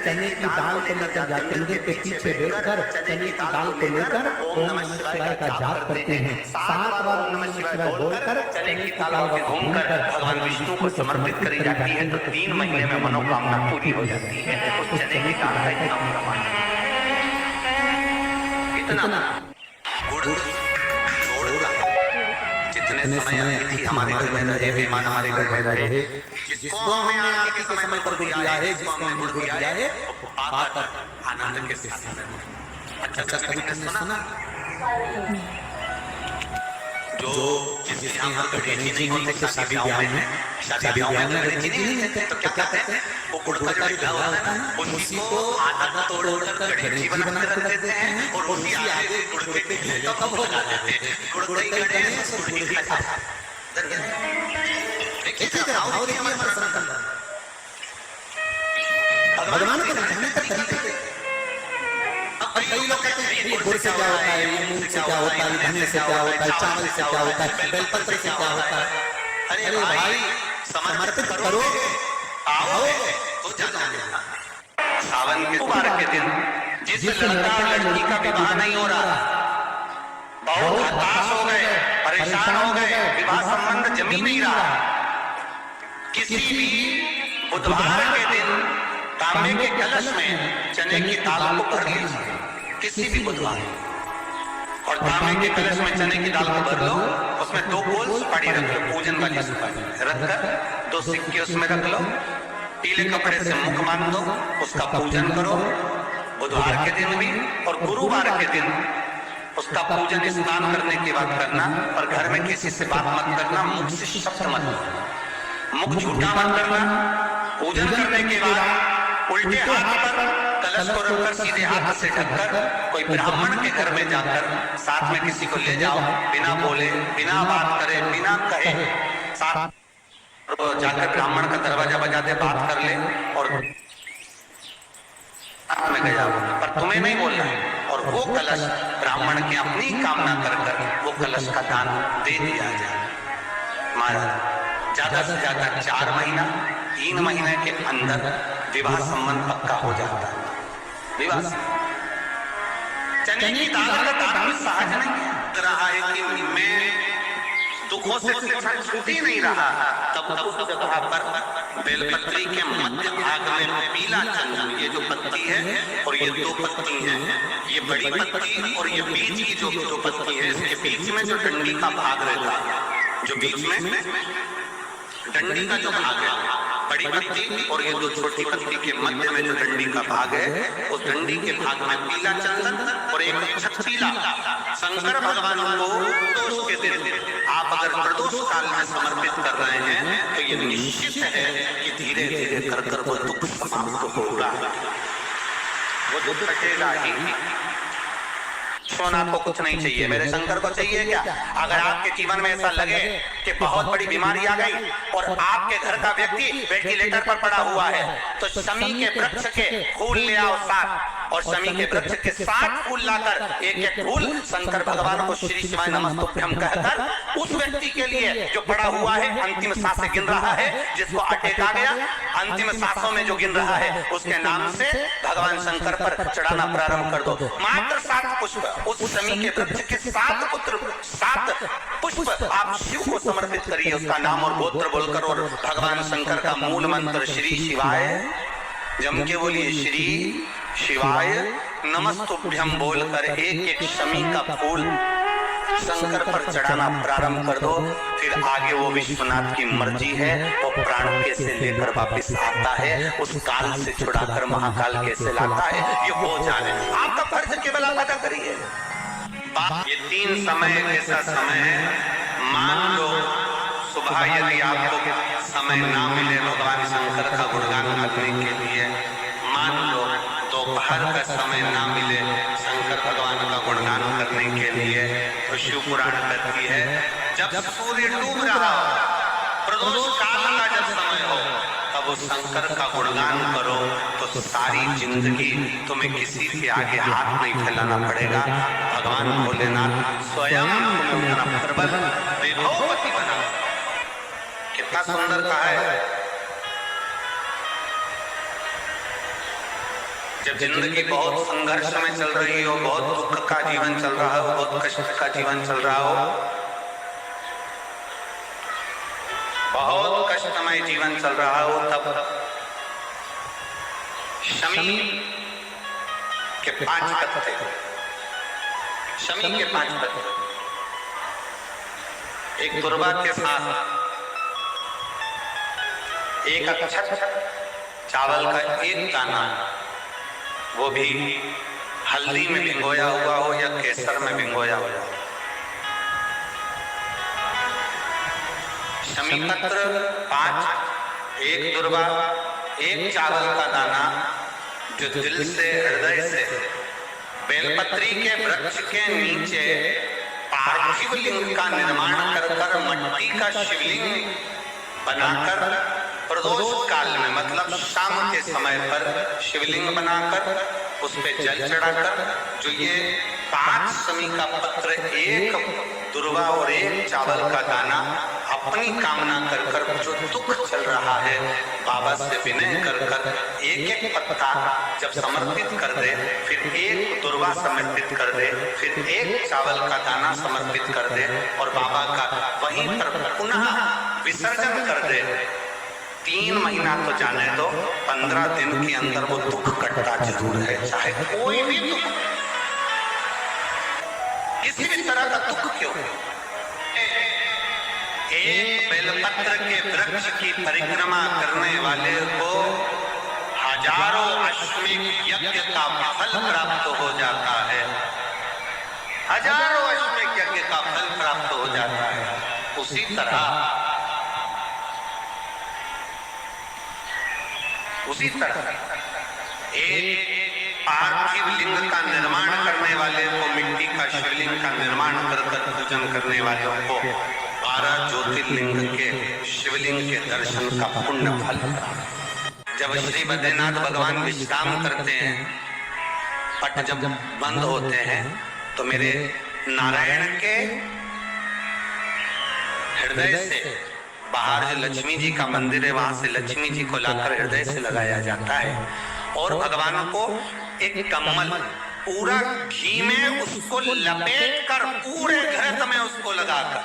चने की दाल को लेकर जाते हैं, मंदिर के पीछे बैठकर चने की दाल को लेकर ओम नमः शिवाय का जाप करते हैं। 7 बार ओम नमः शिवाय बोलकर चने की दाल को घूमकर भगवान विष्णु को समर्पित करी जाती है, तो 3 महीने में मनोकामना पूरी हो जाती है। उस चने की दाल का इतना प्रमाण है। इतना गुड़ जितने समय अतिथि हमारे घर में रहे, मेहमान हमारे घर में रहे, जिसको हमने आरती के समय पर गुड़ दिया है, जिसको हमने गुड़ दिया है, आकर आनंद के साथ। अच्छा कभी तुमने सुना जो जिसके यहाँ पे गणेश जी नहीं होते शादी ब्याह में, शादी ब्याह में गणेश जी नहीं होते तो क्या कहते हैं, वो गुड़ का जो लड्डू होता है ना, उसी को आधा तोड़-तोड़ कर गणेश जी बना कर रख देते हैं और उसी आगे गुड़ के ढेले का भोग लगा देते हैं। गुड़ के गणेश गुड़ की खा। देखिए जरा और ये हमारा सनातन भगवान को जाने का तरीका। अब कई लोग कहते हैं ये गुड़ से क्या होता है, ये मूंग से क्या होता है, धनिया से क्या होता है, चावल से क्या होता है, बेलपत्र से क्या होता है। अरे भाई समर्पित करो, आओ तो जाना। सावन के मुबारक के दिन जिस लड़का लड़की का विवाह नहीं हो रहा, बहुत हताश हो गए, परेशान हो गए, विवाह संबंध जम ही नहीं रहा, किसी भी बुधवार के दिन तांबे के कलश में चने की दाल को भर लीजिए, किसी भी बुधवार, और तांबे के कलश में चने की दाल को भर लो, उसमें 2 गोल सुपारी रख लो, पूजन वाली सुपारी रखकर 2 सिक्के उसमें रख लो, पीले कपड़े से मुख बांध दो, उसका पूजन करो बुधवार के दिन भी, और गुरुवार के दिन उसका पूजन स्नान करने के बाद करना, और घर में किसी से बात मत करना, मुख से शब्द मत बोलना, मुख झूठा मत करना। पूजन करने के बाद उल्टे हाथ पर कलश को रखकर सीधे हाथ से ढककर कोई ब्राह्मण के घर में जाकर साथ में किसी को ले जाओ, बिना बोले, बिना बात करे, बिना कहे, साथ जाकर ब्राह्मण का दरवाजा बजा दे, बात कर ले और में गया, पर तुम्हें नहीं बोलना है। और वो कलश ब्राह्मण की अपनी कामना कर वो कलश का दान दे दिया जाए। महाराज ज्यादा से ज्यादा 4 महीना 3 महीने के अंदर विवाह संबंध पक्का हो जाता है। विवाह चने की दाल का दान सहज नहीं रहा है कि मैं दुखों से छूट ही नहीं रहा, तब उस जगह पर बेलपत्री के मध्य भाग में पीला चंदन, ये जो पत्ती है और ये 2 पत्ती है, ये बड़ी पत्ती और ये बीच की जो पत्ती है, इसके बीच में जो डंडी का भाग रहता है, जो बीच में डंडी का जो भाग है, बड़ी पत्ती और ये 2 छोटी पत्ती के मध्य में जो डंडी का भाग है, उस डंडी के भाग में पीला चंदन और एक छत्तीला शंकर भगवान को प्रदोष के दिन आप अगर प्रदोष काल में समर्पित कर रहे हैं, तो ये निश्चित है कि धीरे धीरे कर वो दुख समाप्त होगा, वो दुख कटेगा ही। सोना को कुछ नहीं चाहिए, मेरे शंकर को चाहिए क्या? अगर आपके जीवन में ऐसा लगे कि बहुत बड़ी बीमारी आ गई और आपके घर का व्यक्ति वेंटिलेटर पर पड़ा हुआ है, तो शमी के वृक्ष के फूल ले आओ 7, और शमी के वृक्ष के 7 फूल लाकर एक फूल शंकर भगवान को श्री शिवाय नमस्तुभ्यं कहकर उस व्यक्ति के लिए जो पड़ा हुआ है, अंतिम सांसें गिन रहा है, जिसको अटैक आ गया, अंतिम सांसों में जो गिन रहा है, उसके नाम से भगवान शंकर पर चढ़ाना प्रारंभ कर दो। मात्र 7 पुष्प, उस शमी के वृक्ष के 7 पुष्प आप शिव को समर्पित करिए, उसका नाम और गोत्र बोलकर, और भगवान शंकर का मूल मंत्र श्री शिवाय जम के बोलिए, श्री शिवाय नमस्तुभ्यं बोलकर एक शमी का फूल शंकर पर चढ़ाना प्रारंभ कर दो। फिर आगे वो विश्वनाथ की मर्जी है, वो प्राण कैसे लेकर वापस आता है, उस काल से छुड़ाकर महाकाल कैसे लाता है, ये वो जाने। आपका फर्ज केवल आप अदा करिए। ये 3 समय ऐसा समय है, मान लो सुबह यदि आपको समय ना मिले भगवान शंकर का गुणगान करने के लिए, मान लो दोपहर का समय ना मिले शंकर भगवान का गुणगान करने के लिए, तो शिव पुराण कहती है जब सूर्य डूब रहा हो, प्रदोष काल का जब समय हो, तब वो शंकर का गुणगान करो, तो सारी जिंदगी तुम्हें किसी के आगे हाथ नहीं फैलाना पड़ेगा। भगवान भोलेनाथ स्वयं तुम्हें अपना प्रबल वैभवपति बना। कितना सुंदर कहा है। जब जिंदगी बहुत संघर्ष में चल रही हो, बहुत दुख का जीवन चल रहा हो, बहुत कष्ट का जीवन चल रहा हो, बहुत कष्टमय जीवन चल रहा हो, तब शमी के 5 पत्ते, शमी के 5 पत्ते एक दुर्वा के साथ एक अक्षत चावल का एक दाना, वो भी हल्दी में भिगोया हुआ हो या केसर में भिगोया हुआ, शमी पत्र 5, एक दुर्वा, एक चावल का दाना, जो दिल से हृदय से बेलपत्री के वृक्ष के नीचे पार्थिव लिंग का निर्माण कर मट्टी का शिवलिंग बनाकर प्रदोष काल में, मतलब शाम के समय पर शिवलिंग बनाकर उस पे जल चढ़ाकर, जो ये 5 शमी का पत्र, एक दुर्वा और एक चावल का दाना, अपनी कामना कर कर जो दुख चल रहा है बाबा से विनय कर कर एक एक पत्ता जब समर्पित कर दे, फिर एक दुर्वा समर्पित कर दे, फिर एक चावल का दाना समर्पित कर दे और बाबा का वहीं पर पुनः विसर्जन कर दे, 3 महीना तो जाने दो, 15 दिन के अंदर वो दुख कटता जरूर है, चाहे कोई भी दुख, किसी भी तरह का दुख क्यों। एक बेलपत्र के वृक्ष की परिक्रमा करने वाले को हजारों अश्वमेध यज्ञ का फल प्राप्त हो जाता है, हजारों अश्वमेध यज्ञ का फल प्राप्त हो जाता है। उसी तरह एक पार्थिव लिंग का निर्माण करने वाले को, मिट्टी का शिवलिंग का निर्माण कर पूजन करने वालों को 12 ज्योतिर्लिंग के शिवलिंग के दर्शन का पुण्य फल। जब श्री बद्रीनाथ भगवान विश्राम करते हैं, पट जब बंद होते हैं, तो मेरे नारायण के हृदय से बाहर जो लक्ष्मी जी का मंदिर है, वहां से लक्ष्मी जी को लाकर हृदय से लगाया जाता है और भगवान को एक कमल पूरा घी में उसको लपेट कर, पूरे घृत में उसको लगाकर,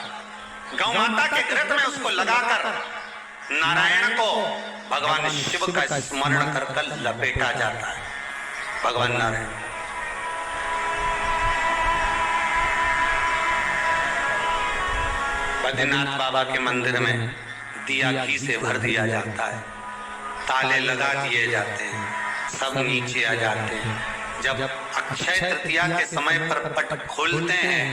गौ माता के घृत में उसको लगाकर नारायण को भगवान शिव का स्मरण कर कर लपेटा जाता है। भगवान नारायण बद्रीनाथ बाबा के मंदिर में दिया घी से भर दिया जाता है, ताले लगा दिए जाते हैं, सब नीचे आ जाते हैं। जब अक्षय तृतीया के समय पर पट खोलते हैं,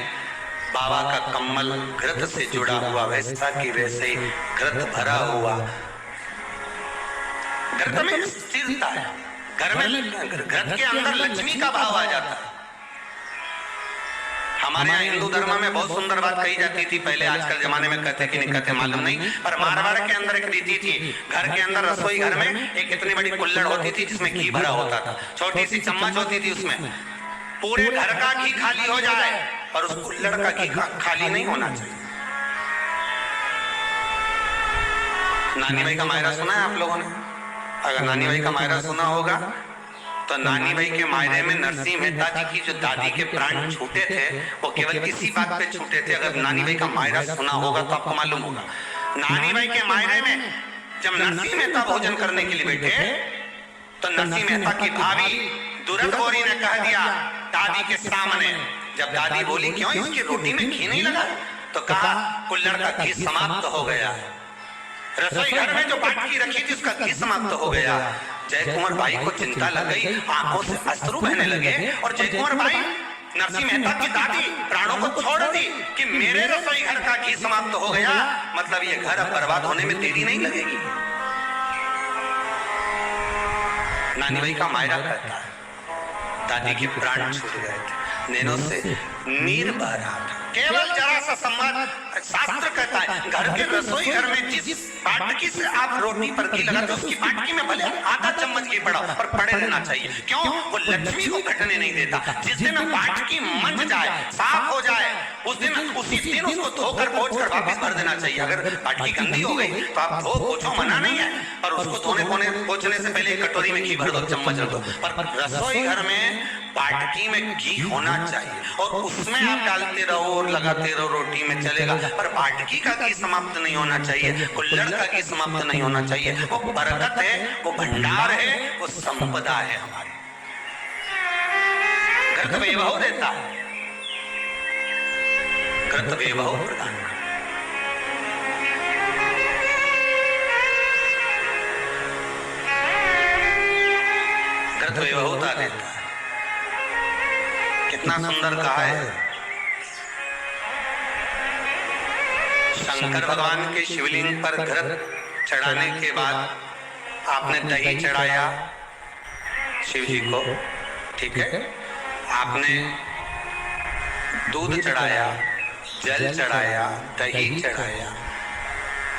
बाबा का कम्बल घृत से जुड़ा हुआ वैसा कि वैसे ही घृत भरा हुआ, घृत में स्थिरता है, घर में घृत के अंदर लक्ष्मी का भाव आ जाता है। हमारे यहाँ हिंदू धर्म में बहुत सुंदर बात कही जाती थी पहले, आजकल जमाने में कहते कि नहीं कहते मालूम नहीं, पर मारवाड़ के अंदर एक रीति थी, घर के अंदर रसोई घर में एक इतनी बड़ी कुल्हड़ होती थी जिसमें घी भरा होता था, छोटी सी चम्मच होती थी, उसमें पूरे घर का घी खाली हो जाए पर उस कुल्हड़ का घी खाली नहीं होना चाहिए। नानी भाई का मायरा सुना है आप लोगों ने? अगर नानी भाई का मायरा सुना होगा तो नानी भाई के मायरे में नरसिंह मेहता जी की जो दादी के प्राण छूटे थे, वो केवल किसी बात पे छूटे थे। अगर नानी भाई का मायरा सुना होगा तो आपको मालूम होगा, नानी भाई के मायरे में जब नरसिंह मेहता भोजन करने के लिए बैठे तो नरसिंह मेहता की भाभी दुर्ग गौरी ने कह दिया दादी के सामने, जब दादी बोली क्यों इसकी रोटी में घी नहीं लगा, तो कहा कुल्हड़ का घी समाप्त हो गया, रसोई घर में जो बाटकी रखी थी उसका घी समाप्त हो गया। जय कुंवर भाई को चिंता लग गई, आंखों से अश्रु बहने लगे और जय कुंवर भाई नरसिंह मेहता की दादी प्राणों को छोड़ दी कि मेरे रसोई घर का घी समाप्त हो गया, मतलब ये घर अब बर्बाद होने में देरी नहीं लगेगी। नानी भाई का मायरा कहता है दादी के प्राण छूट गए थे, नैनों से नीर बह रहा था, केवल जरा सा संवाद, शास्त्र कहता है घर के रसोई घर में जिस बाटकी से आप रोटी पर घी लगाते हो उसकी बाटकी में भले आधा चम्मच घी पड़ा पर पड़े रहना चाहिए। क्यों? वो लक्ष्मी को घटने नहीं देता। जिस दिन बाटकी मंज जाए, साफ हो जाए, उसी दिन उसको धोकर पोंछ कर वापस भर देना चाहिए। अगर बाटकी गंदी हो गई तो आप धो पोंछो, मना नहीं है, पर उसको धोने पोंछने से पहले एक कटोरी में घी भर दो, चम्मच रख दो। पर रसोई घर में बाटकी में घी होना चाहिए और उसमें आप डालते रहो और लगाते रहो, रोटी में चलेगा, पर बाटकी का घी समाप्त नहीं होना चाहिए, कुल्हड़ का घी समाप्त नहीं होना चाहिए। वो बरकत है, वो भंडार है, वो संपदा है हमारी। घर का वैभव देता है, घर का वैभव प्रदान करता है। घर का वैभवता देता है। कितना सुंदर कहा है। शंकर भगवान के शिवलिंग पर घृत चढ़ाने के बाद आपने दही चढ़ाया शिव जी को, ठीक है, आपने दूध चढ़ाया, जल चढ़ाया, दही चढ़ाया,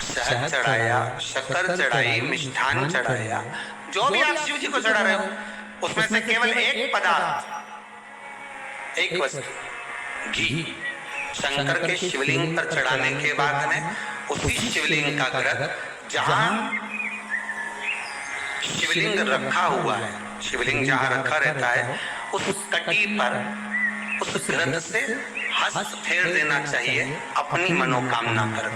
शहद चढ़ाया, शक्कर चढ़ाई, मिष्ठान चढ़ाया, जो भी आप शिव जी को चढ़ा रहे हो उसमें से केवल एक पदार्थ, एक वस्तु घी शंकर के शिवलिंग पर चढ़ाने के बाद में उसी शिवलिंग का घृत, जहां शिवलिंग रखा हुआ है, शिवलिंग जहां रखा रहता है उस कटी पर उस घृत से हस्त फेर देना चाहिए अपनी मनोकामना कर।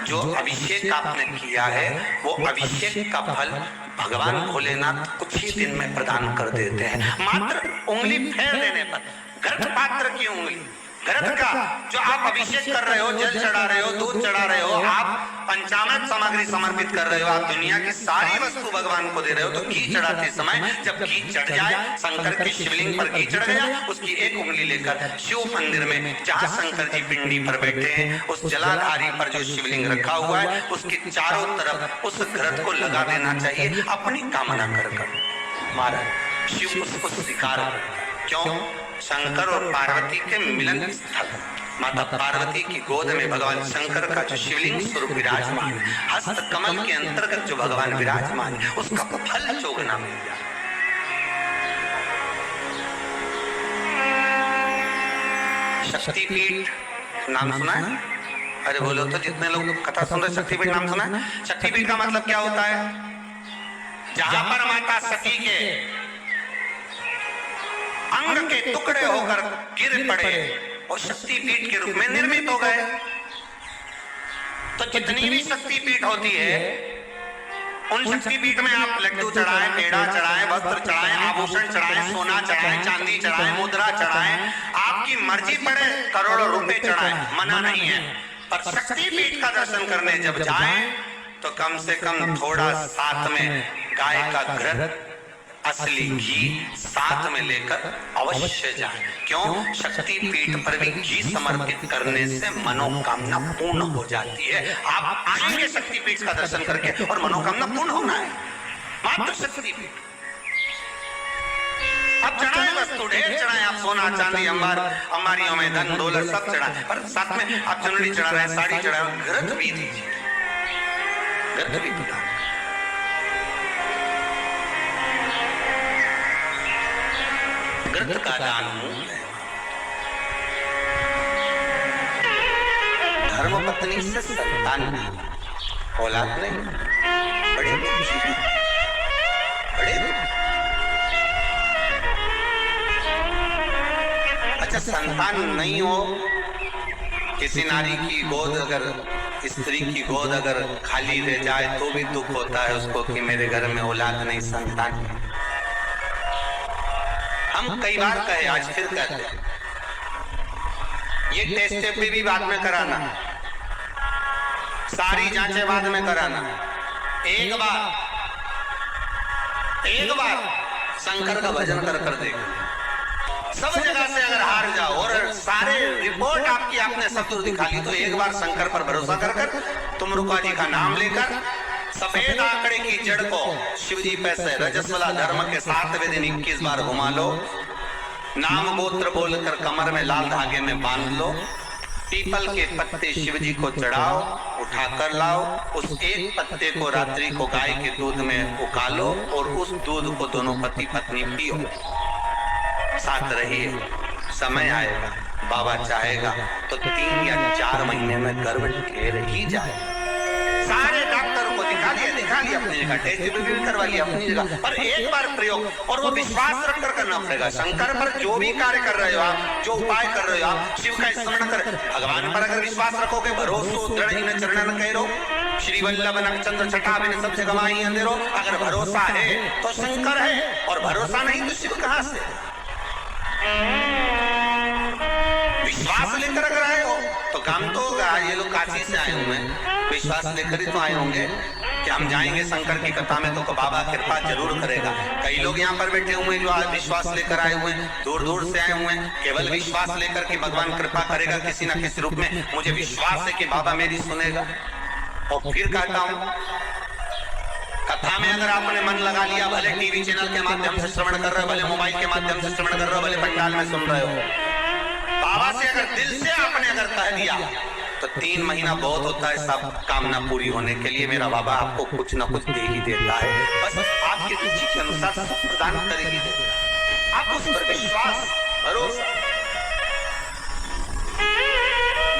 जो अभिषेक आपने किया है वो अभिषेक का फल भगवान भोलेनाथ कुछ ही दिन में प्रदान कर देते हैं। मात्र उंगली फेर देने पर, घृत पात्र की उंगली, घृत का जो आप अभिषेक कर रहे हो, जल चढ़ा रहे हो, दूध चढ़ा रहे हो, आप पंचामृत सामग्री समर्पित कर रहे हो, आप दुनिया की सारी वस्तु भगवान को दे रहे हो, तो घी चढ़ाते समय जब घी चढ़ जाए, शंकर के शिवलिंग पर घी चढ़ गया, उसकी एक उंगली लेकर शिव मंदिर में जहाँ शंकर जी पिंडी पर बैठे हैं उस जलाधारी पर जो शिवलिंग रखा हुआ है उसके चारों तरफ उस घृत को लगा देना चाहिए अपनी कामना कर कर। महाराज शिव उसको स्वीकार करता। क्यों? शंकर और पार्वती के मिलन स्थल, माता पार्वती की गोद में भगवान शंकर का जो शिवलिंग स्वरूप विराजमान है, हस्त कमल के अंतर्गत जो भगवान विराजमान है, उसका फल चोगना मिल जाए। शक्तिपीठ नाम सुना है? अरे बोलो तो, जितने लोग कथा सुन रहे शक्तिपीठ नाम सुना है? शक्तिपीठ का मतलब क्या होता है? जहां पर माता सती के अंग के टुकड़े होकर गिर पड़े और शक्तिपीठ के रूप में निर्मित हो गए। तो जितनी भी शक्तिपीठ होती है उन शक्तिपीठ में आप लड्डू चढ़ाएं, पेड़ा चढ़ाएं, वस्त्र चढ़ाएं, आभूषण चढ़ाएं, सोना चढ़ाएं, चांदी चढ़ाएं, मुद्रा चढ़ाएं, आपकी मर्जी पड़े करोड़ों रुपए चढ़ाएं, मना नहीं है। पर शक्तिपीठ का दर्शन करने जब जाएं तो कम से कम थोड़ा साथ में गाय का घृत, असली घी साथ में लेकर अवश्य जाएं। क्यों? शक्तिपीठ पर भी घी समर्पित करने से मनोकामना पूर्ण हो जाती है। आप आएंगे शक्तिपीठ का दर्शन करके और मनोकामना पूर्ण होना है। मात्र शक्तिपीठ। अब चढ़ाए वस्तु ढेर चढ़ाए, आप सोना चांदी अंबारियों में धन दौलत सब चढ़ाए, पर साथ में आप चुनरी चढ़ा रहे हैं, साड़ी चढ़ा रहे हैं, घृत भी दीजिए, घृत भी प्रदान। घृत का दान धर्म पत्नी से संतान औलाद नहीं, बड़े अच्छा संतान नहीं हो, किसी नारी की गोद अगर, स्त्री की गोद अगर खाली रह जाए तो भी दुख होता है उसको कि मेरे घर में औलाद नहीं, संतान। हम कई बार कहे, आज फिर कहते हैं, ये टेस्ट भी बाद में कराना, सारी जांचें बाद में कराना। एक बार शंकर का भजन कर देगा, सब जगह से अगर हार जाओ और सारे रिपोर्ट आपकी आपने सब तो दिखा ली, तो एक बार शंकर पर भरोसा कर तुम रुका जी का नाम लेकर सफेद आंकड़े की जड़ को शिवजी पे से रजस्वला धर्म के 7वें दिन 21 बार घुमा लो, नाम गोत्र बोलकर कमर में लाल धागे में बांध लो, पीपल के पत्ते शिव जी को चढ़ाओ, उठा कर लाओ, उस एक पत्ते को रात्रि को गाय के दूध में उकालो और उस दूध को दोनों पति पत्नी पियो, साथ रहिए। समय आएगा, बाबा चाहेगा तो 3 या 4 महीने में गर्भ ढेर ही जाए। सारे डॉक्टरों को दिखा लिया अपनी जगह, टेस्ट भी करवा लिया अपनी जगह, पर एक बार प्रयोग, और वो विश्वास रखकर करना पड़ेगा। शंकर पर जो भी कार्य कर रहे हो आप, जो उपाय कर रहे हो आप, शिव का स्मरण कर, भगवान पर अगर विश्वास रखोगे, भरोसो दृढ़ ही न चरणन कह रो, श्री वल्लभ नक्षत्र छठा बिन सब जगह माही अंधेरो। अगर भरोसा है तो शंकर है, और भरोसा नहीं तो शिव कहां से? विश्वास लेकर अगर आए हो तो काम तो होगा। ये लोग काशी से आए हुए हैं, विश्वास लेकर ही तो आए होंगे कि हम जाएंगे शंकर की कथा में तो बाबा कृपा जरूर करेगा। कई लोग यहाँ पर बैठे हुए हैं जो आज विश्वास लेकर आए हुए हैं, दूर दूर से आए हुए हैं, केवल विश्वास लेकर कि भगवान कृपा करेगा किसी न किसी रूप में, मुझे विश्वास है कि बाबा मेरी सुनेगा। और फिर कहता हूँ, कथा में अगर आपने मन लगा लिया, भले टीवी चैनल के माध्यम से श्रवण कर रहे हो, भले मोबाइल के माध्यम से श्रवण कर रहे हो, भले पंडाल में सुन रहे हो, बाबा से अगर दिल से आपने अगर कह दिया तो 3 महीना बहुत होता है सब कामना पूरी होने के लिए। मेरा बाबा आपको कुछ न कुछ दे ही देता है, बस आपकी रुचि के अनुसार सब प्रदान करेगी। आप उस पर विश्वास, भरोसा,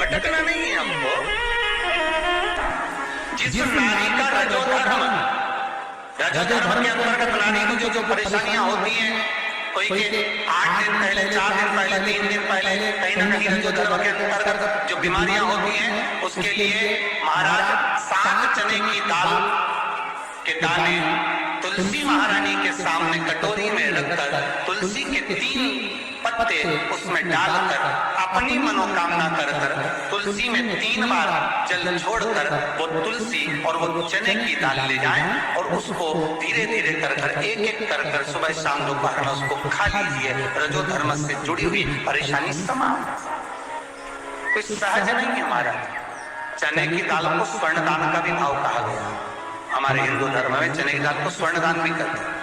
भटकना नहीं है हमको। जिस नारी का रजोधर्म के अंतर्गत नारी को जो परेशानियां होती हैं, कोई के 8 दिन पहले, 4 दिन पहले, 3 दिन पहले कहीं ना कहीं रजोधर्म के अंतर्गत जो बीमारियां होती हैं, उसके लिए महाराज 7 चने की दाल के दाने तुलसी महारानी के सामने कटोरी में रखकर तुलसी के 3 पत्ते उसमें डालकर अपनी मनोकामना कर तुलसी में 3 बार जल छोड़कर वो तुलसी और वो चने की दाल ले जाएं और उसको धीरे धीरे कर एक कर सुबह शाम दोपहर में उसको खा लीजिए। रजोधर्म से जुड़ी हुई परेशानी समाप्त। कोई सहज नहीं है हमारा। चने की दाल को स्वर्ण दान का भी भाव कहा गया। हमारे हिंदू धर्म में चने की दाल को स्वर्ण दान भी करते हैं।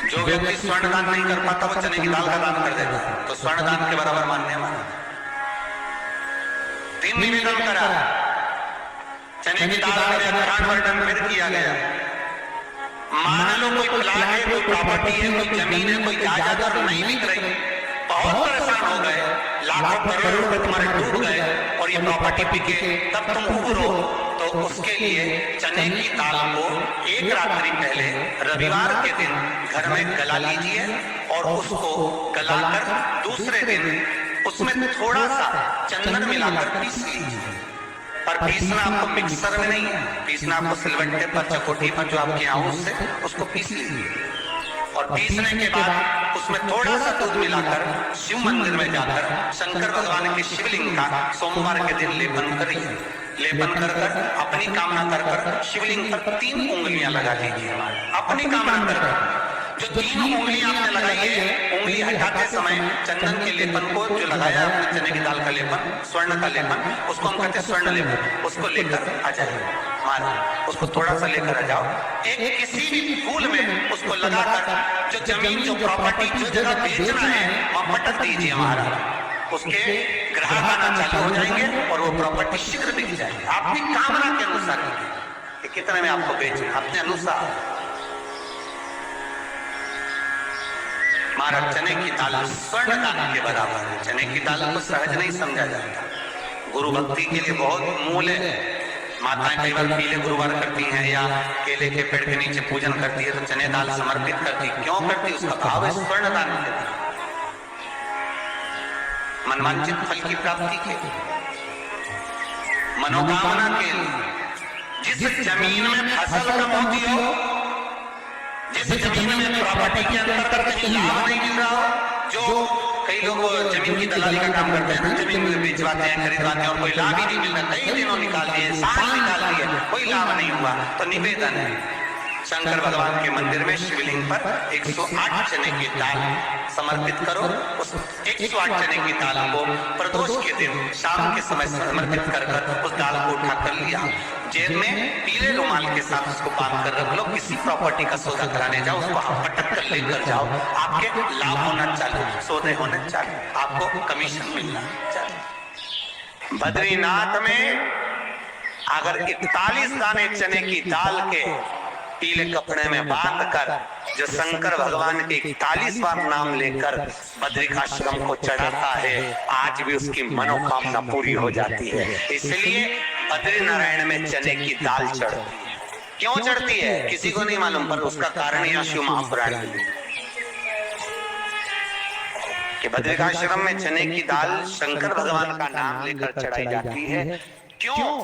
जो व्यक्ति स्वर्ण दान नहीं कर पाता वो चने की दाल का दान कर देता, तो स्वर्ण दान के बराबर मानने वाला। 3 निवेदन करा, चने की दाल का वर्णन फिर किया गया। मान लो कोई प्लाट है, कोई प्रॉपर्टी है, कोई जमीन है, कोई जायदाद और नहीं बिक रही, बहुत परेशान हो गए, लाखों करोड़ों रुपए तुम्हारे डूब गए और ये प्रॉपर्टी बिके, तब तुम उबरो, तो उसके लिए चने की दाल को एक रात्रि पहले रविवार के दिन घर में गला लीजिए और उसको गलाकर दूसरे दिन उसमें थोड़ा सा चंदन मिलाकर पीस लीजिए। पर पीसना आपको मिक्सर में नहीं है, पीसना आपको सिलबट्टे पर, चकोटी पर जो आपके यहाँ उससे उसको पीस लीजिए। और पीसने के बाद उसमें थोड़ा सा दूध मिलाकर शिव मंदिर में जाकर शंकर भगवान के शिवलिंग का सोमवार के दिन लेपन करिए। लेपन कर अपनी कामना कर शिवलिंग पर 3 उंगलियां लगा लीजिए। अपनी कामना कर जो 3 उंगलियां आपने लगाई है, उंगली हटाते समय चंदन के लेपन को जो लगाया आपने, चने की दाल का लेपन, स्वर्ण का लेपन, उसको हम कहते हैं स्वर्ण लेपन, उसको लेकर आ जाइए। उसको थोड़ा सा लेकर आ जाओ, एक किसी भी फूल में उसको लगाकर जो जमीन, जो प्रॉपर्टी, जो जगह बेचना है वहां पटक दीजिए महाराज। उसके ग्राहक आना चालू हो जाएंगे और वो प्रॉपर्टी शीघ्र बिक जाएगी। आपकी कामना के अनुसार कि कितने में आपको बेचना, अपने अनुसार। महाराज चने की दाल स्वर्ण दान के बराबर है। चने की दाल को सहज नहीं समझा जाता, गुरु भक्ति के लिए बहुत मूल्य है। माताएं कई बार पीले गुरुवार करती हैं या केले के पेड़ के नीचे पूजन करती है तो चने दाल समर्पित करती। क्यों करती? उसका भाव है स्वर्ण दान करती, मनवांचित फल की प्राप्ति के, मनोकामना के लिए। जिस जमीन में फसल कम होती हो, जिस जमीन में प्रॉपर्टी के अंतर्गत कहीं लाभ नहीं मिल रहा हो, जो कई लोग जमीन की दलाली का काम करते हैं ना, जमीन में बेचवाते हैं, खरीदवाते हैं और कोई लाभ ही नहीं मिल रहा, कई दिनों निकाल दिए, साल निकाल दिए, कोई लाभ नहीं हुआ, तो निवेदन है शंकर भगवान के मंदिर में शिवलिंग पर 108 चने की दाल समर्पित करो। उस 108 चने की दाल को प्रदोष के दिन शाम के समय समर्पित कर उस दाल को उठाकर लिया, जेब में पीले रुमाल के साथ उसको बांध कर रख लो। किसी प्रॉपर्टी का सौदा कराने जाओ, उसको आप पटक कर लेकर जाओ, आपके लाभ होना चालू, सौदे होने चालू, आपको कमीशन मिलना चालू। बद्रीनाथ में अगर 41 दाने चने की दाल के पीले कपड़े में बांध कर जो शंकर भगवान के 41 बार नाम लेकर बद्रिकाश्रम को चढ़ाता है, आज भी उसकी मनोकामना पूरी हो जाती है। इसलिए बद्री नारायण में चने की दाल चढ़ती है। क्यों चढ़ती है किसी को नहीं मालूम, पर उसका कारण यह शिव महापुराण में कि बद्रिकाश्रम में चने की दाल शंकर भगवान का नाम लेकर चढ़ाई जाती है। क्यों?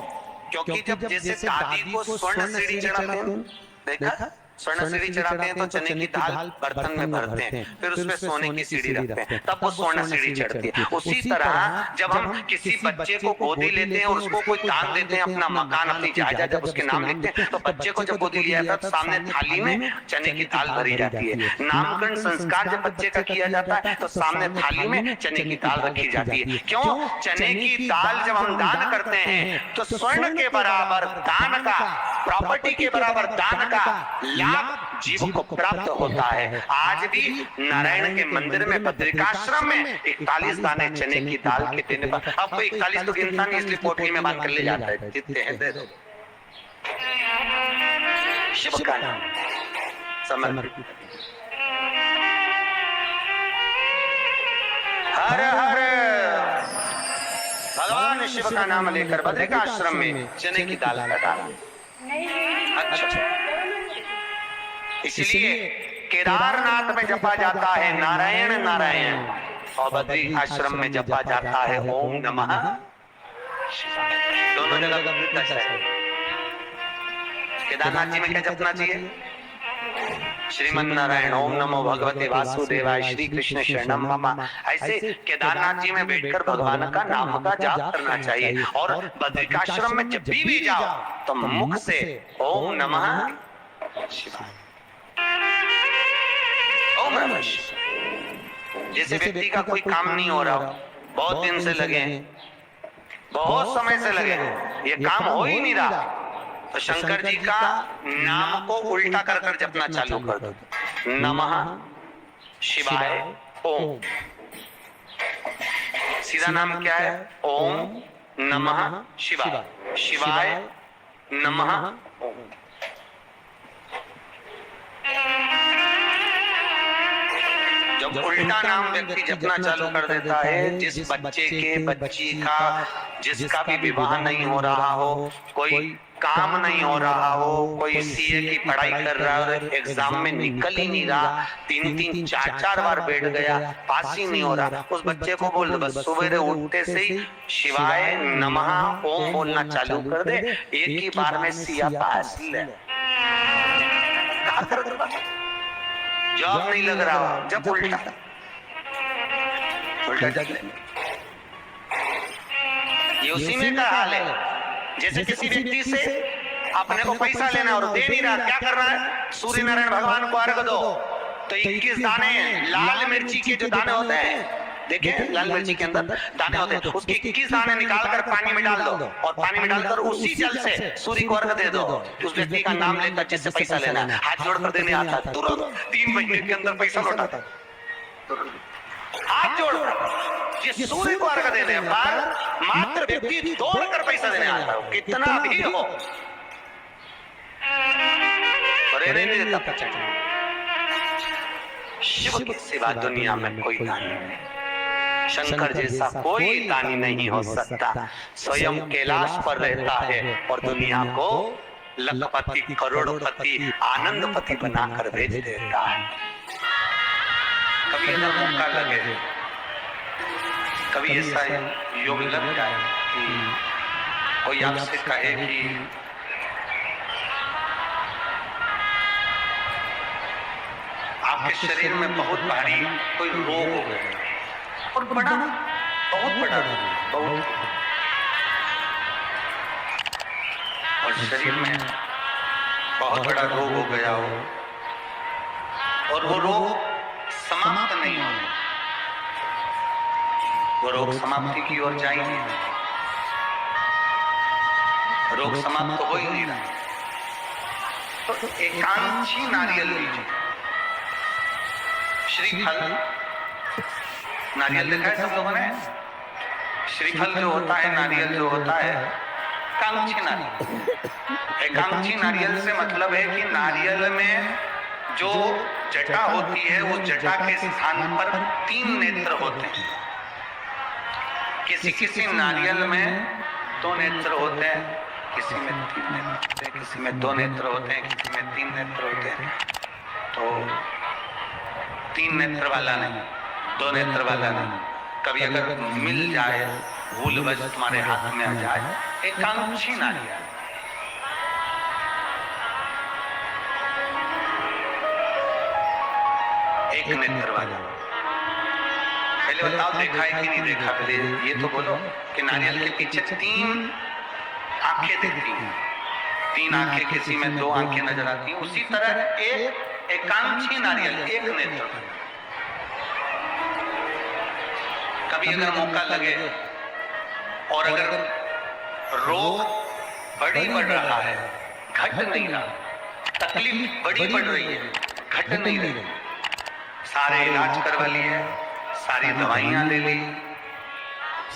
क्योंकि जब जैसे दादी को स्वर्ण सीढ़ी चढ़ाते हैं, देखा स्वर्ण सीढ़ी चढ़ाते हैं तो चने की दाल बर्तन में भरते हैं, फिर उसमें सोने की सीढ़ी रखते हैं, तब वो स्वर्ण सीढ़ी चढ़ती है। उसी तरह जब हम किसी बच्चे को गोदी लेते हैं और उसको कोई दान देते हैं, अपना मकान अपनी जायदाद जब उसके नाम लिखते हैं, तो बच्चे को जब गोदी लिया जाता है तो सामने थाली में चने की दाल भरी जाती है। नामकरण संस्कार जब बच्चे का किया जाता है तो सामने थाली में चने की दाल रखी जाती है। क्यों? चने की दाल जब हम दान करते हैं तो स्वर्ण के बराबर दान का, प्रॉपर्टी के बराबर दान का लाभ जीव को प्राप्त होता है। आज भी नारायण के मंदिर में बद्रिकाश्रम में 41 दाने चने की दाल के देने पर, अब तो 41 तो गिनता नहीं, इसलिए पोटली में बांध कर ले जाता है, जितने हैं दे दो। शिव का नाम समर्पित, हर हर भगवान शिव का नाम लेकर बद्रिकाश्रम में चने की दाल का दान। अच्छा, इसलिए केदारनाथ में जपा जाता है नारायण नारायण, और बद्री आश्रम में जपा जाता है ओम नमः शिवाय। दोनों जगह केदारनाथ जी में क्या जपना चाहिए? श्रीमन नारायण, ओम नमो भगवते वासुदेवाय, श्री कृष्ण शरणम मम। ऐसे केदारनाथ जी में बैठकर भगवान का नाम का जाप करना चाहिए। और बद्रिकाश्रम में जब भी जाओ तो मुख से ओम नमः शिवाय, ओम नमः शिवाय। जैसे व्यक्ति का कोई काम नहीं हो रहा, बहुत दिन से लगे, बहुत समय से लगे, ये काम हो ही नहीं रहा, तो शंकर जी का नाम को उल्टा कर कर जपना चालू कर दो। नमः शिवाय ओम। सीधा नाम क्या है? ओम नमः शिवाय, शिवाय नमः ओम। जब उल्टा नाम व्यक्ति जपना चालू कर देता है, जिस बच्चे के, बच्ची का, जिसका भी विवाह नहीं हो रहा हो, कोई काम नहीं हो रहा हो, कोई सीए की पढ़ाई कर रहा है, एग्जाम में निकल ही नहीं रहा, 3-3, 4-4 बार बैठ गया, पास ही नहीं हो रहा, उस बच्चे को बोल दो बस सुबह उठते से ही शिवाय नमः ओम बोलना चालू कर दे, एक ही बार में सिया पास ले। जॉब नहीं लग रहा, जब उल्टा ये उसी में का हाल है। जैसे किसी व्यक्ति से अपने को पैसा लेना और दे नहीं रहा, क्या कर रहा है? सूर्य नारायण भगवान को अर्घ दो, तो 21 दाने लाल मिर्ची के जो दाने होते हैं, देखिए लाल मिर्ची के अंदर दाने होते हैं, उसके 21 दाने निकाल कर पानी में डाल दो, और पानी में डालकर उसी जल से सूर्य को अर्घ दे दो। उस व्यक्ति का नाम लेकर जिससे पैसा लेना है, हाथ जोड़कर देने आता, तुरंत 3 महीने के अंदर पैसा लौटाता। हाथ जोड़कर जिस सूर्य को अर्घ देने पर मात्र व्यक्ति दौड़कर पैसा देने आता है, कितना भी हो, नहीं देता। शिव के सिवा दुनिया में कोई दानी नहीं, शंकर जैसा कोई दानी नहीं हो सकता। स्वयं कैलाश पर रहता है और दुनिया को लखपति, करोड़पति, आनंदपति बनाकर भेज देता है। कभी ऐसा मौका लगे, कभी ऐसा योग लग जाए कि कोई आपसे कहे कि आपके शरीर में बहुत भारी कोई रोग हो गया, और बड़ा, बहुत बड़ा, बहुत, और शरीर में बहुत बड़ा रोग हो गया हो और वो रोग समाप्त नहीं हो, वो रोग समाप्ति की ओर जा ही नहीं, रोग समाप्त हो ही नहीं रहा। तो एकांची नारियल लीजिए, श्रीफल नारियल देखा है सब लोगों ने? श्रीफल जो होता है, नारियल जो होता है, कांची नारियल। एकांची नारियल से मतलब है कि नारियल में जो जटा होती है वो जटा के स्थान पर 3 नेत्र होते हैं। किसी किसी नारियल में 2 नेत्र होते हैं, किसी में 3 नेत्र होते हैं, किसी में 2 नेत्र होते हैं, किसी में 3 नेत्र होते हैं। तो 3 नेत्र वाला नहीं, 2 नेत्र वाला नहीं, कभी अगर मिल जाए, भूलवश तुम्हारे हाथ में आ जाए, एकांची नारियल। एक नेत्र वाला। पहले बताओ देखा है कि नहीं देखा? पहले ये तो बोलो कि नारियल के पीछे 3 आंखें दिखती हैं, 3 आंखें, किसी में 2 आंखें नजर आती हैं। उसी तरह एक एकांची नारियल, एक नेत्र। कभी अगर मौका लगे और अगर रोग बड़ी बढ़ रहा है, घट नहीं रहा, तकलीफ बड़ी बढ़ रही है, घट नहीं रही, सारे इलाज करवा लिए, सारी दवाइयां ले ली,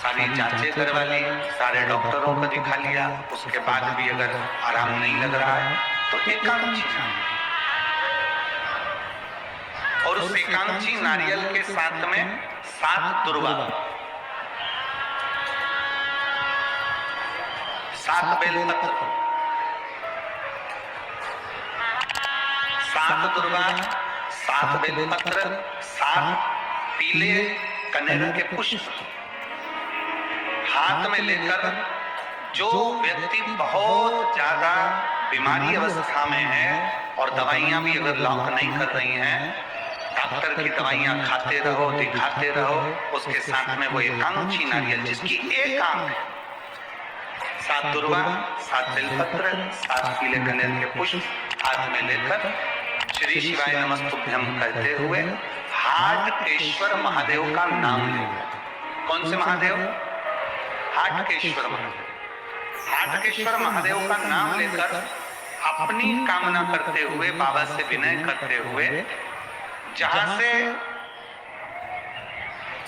सारी जांचें करवा ली, सारे डॉक्टरों को दिखा लिया, उसके बाद भी अगर आराम नहीं लग रहा है तो एकांची और उस एकांची नारियल के साथ में 7 दुर्वा, 7 बेलपत्र, 7 दुर्वा, 7 बेलपत्र, 7 पीले कनेर के पुष्प हाथ में लेकर, जो व्यक्ति बहुत ज्यादा बीमारी अवस्था में है और दवाइयां भी अगर लॉक नहीं कर रही हैं, डॉक्टर की दवाइयां खाते रहो, दिखाते रहो, उसके साथ में वो एकांची नारियल जिसकी एक आंख, 7 दुर्वा, 7 बेलपत्र, 7 पीले कनेर के पुष्प हाथ में लेकर श्री शिवाय नमस्तुभ्यम कहते हुए हाटकेश्वर महादेव का नाम लेकर। कौन से महादेव? हाटकेश्वर महादेव। हाटकेश्वर महादेव का नाम लेकर अपनी कामना करते हुए, बाबा से विनय करते हुए, जहां से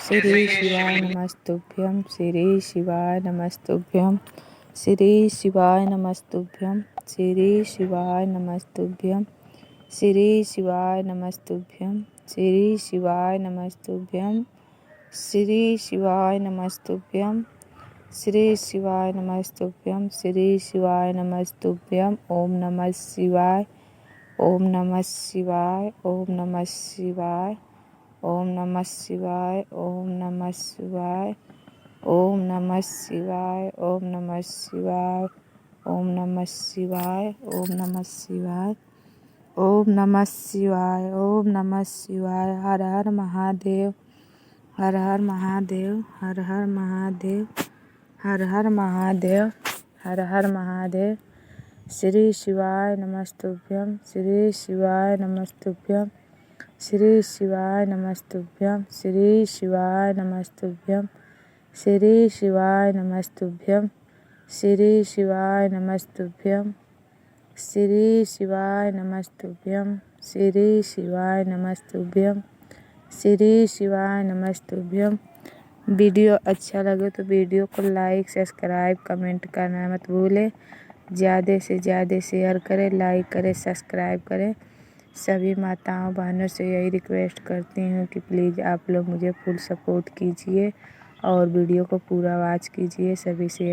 श्री शिवाय नमस्तुभ्यम, श्री शिवाय नमस्तुभ्यम, श्री शिवाय नमस्तुभ्यम, श्री शिवाय नमस्तुभ्यम, श्री शिवाय नमस्तुभ्यम, श्री शिवाय नमस्तुभ्यम, श्री शिवाय नमस्तुभ्यम, श्री शिवाय नमस्तुभ्यम, श्री शिवाय नमस्तुभ्यम। ओम नमः शिवाय, ओम नमः शिवाय, ओम नमः शिवाय, ओम नमः शिवाय, ओम नमः शिवाय, ओम नमः शिवाय, ओम नमः शिवाय, ओम नमः शिवाय, ओम नमः शिवाय, ओम नमः शिवाय, ओम नमः शिवाय। हर हर महादेव, हर हर महादेव, हर हर महादेव, हर हर महादेव, हर हर महादेव। श्री शिवाय नमस्तुभ्यम, श्री शिवाय नमस्तुभ्यम, श्री शिवाय नमस्तुभ्यम, श्री शिवाय नमस्तुभ्यम, श्री शिवाय नमस्तुभ्यम, श्री शिवाय नमस्तुभ्यम, श्री शिवाय नमस्तुभ्यम, श्री शिवाय नमस्तुभ्यम, श्री शिवाय नमस्तुभ्यम। वीडियो अच्छा लगे तो वीडियो को लाइक, सब्सक्राइब, कमेंट करना मत भूलें। ज़्यादा से ज़्यादा शेयर करें, लाइक करें, सब्सक्राइब करें। सभी माताओं बहनों से यही रिक्वेस्ट करती हूँ कि प्लीज़ आप लोग मुझे फुल सपोर्ट कीजिए और वीडियो को पूरा वॉच कीजिए। सभी से